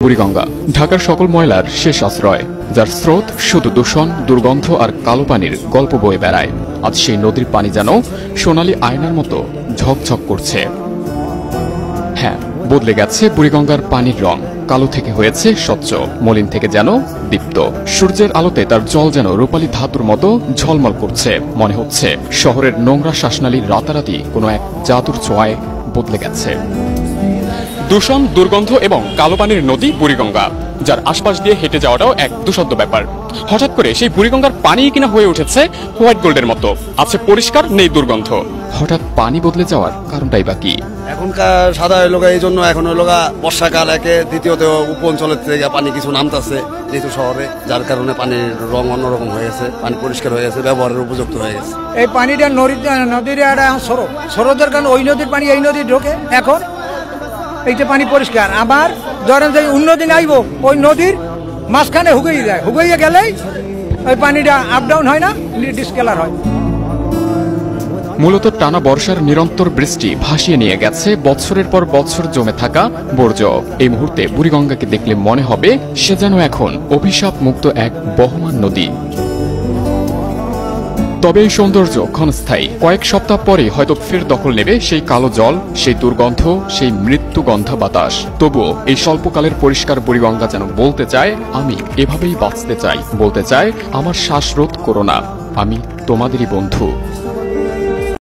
বুড়িগঙ্গা ঢাকার সকল ময়লার শেষ আশ্রয়, যার স্রোত শুধু দূষণ, দুর্গন্ধ আর কালো পানির গল্প বয়ে বেড়ায়। আজ সেই নদীর পানি যেন সোনালী আয়নার মতো ঝকঝক করছে। হ্যাঁ, বদলে গেছে বুড়িগঙ্গার পানির রং। কালো থেকে হয়েছে স্বচ্ছ, মলিন থেকে যেন দীপ্ত। সূর্যের আলোতে তার জল যেন রূপালী ধাতুর মতো ঝলমল করছে। মনে হচ্ছে শহরের নোংরা শ্বাসনালীর রাতারাতি কোনো এক জাদুর ছোঁয়ায় বদলে গেছে। দূষণ, দুর্গন্ধ এবং কালো পানির নদী বুড়িগঙ্গা, যার আশপাশ দিয়ে হেঁটে যাওয়াটাও এক দুঃসাধ্য ব্যাপার। হঠাৎ করে সেই বুড়িগঙ্গার পানি কিনা হয়ে উঠেছে হোয়াইট গোল্ডের মতো, আছে পরিষ্কার, নেই দুর্গন্ধ। হঠাৎ পানি বদলে যাওয়ার কারণটাই বা কি? এখনকার সাদা লোক এই জন্য এখন বর্ষাকাল একে, দ্বিতীয়ত উপ অঞ্চলের থেকে পানি কিছু নামতেছে যেহেতু শহরে, যার কারণে পানির রং অন্যরকম হয়ে গেছে, পানি পরিষ্কার হয়ে গেছে, ব্যবহারের উপযুক্ত হয়ে গেছে। এই পানিটা নদীর একটা স্রোতের কারণে ওই নদীর পানি এই নদী ঢোকে। এখন এইটা পানি পরিষ্কার। আবার ধরেন যে উন্নতি আইব, ওই নদীর মাঝখানে হুগিয়ে যায়, হুগিয়ে গেলেই ওই পানিটা আপ ডাউন হয় না, ডিসকেলার হয়। মূলত টানা বর্ষার নিরন্তর বৃষ্টি ভাসিয়ে নিয়ে গেছে বছরের পর বছর জমে থাকা বর্জ্য। এই মুহূর্তে বুড়িগঙ্গাকে দেখলে মনে হবে সে যেন এখন অভিশাপ মুক্ত এক বহমান নদী। তবে এই সৌন্দর্য ক্ষণস্থায়ী। কয়েক সপ্তাহ পরে হয়তো ফের দখল নেবে সেই কালো জল, সেই দুর্গন্ধ, সেই মৃত্যুগন্ধা বাতাস। তবুও এই স্বল্পকালের পরিষ্কার বুড়িগঙ্গা যেন বলতে চায়, আমি এভাবেই বাঁচতে চাই। বলতে চায়, আমার শ্বাসরোধ করো না, আমি তোমাদেরই বন্ধু।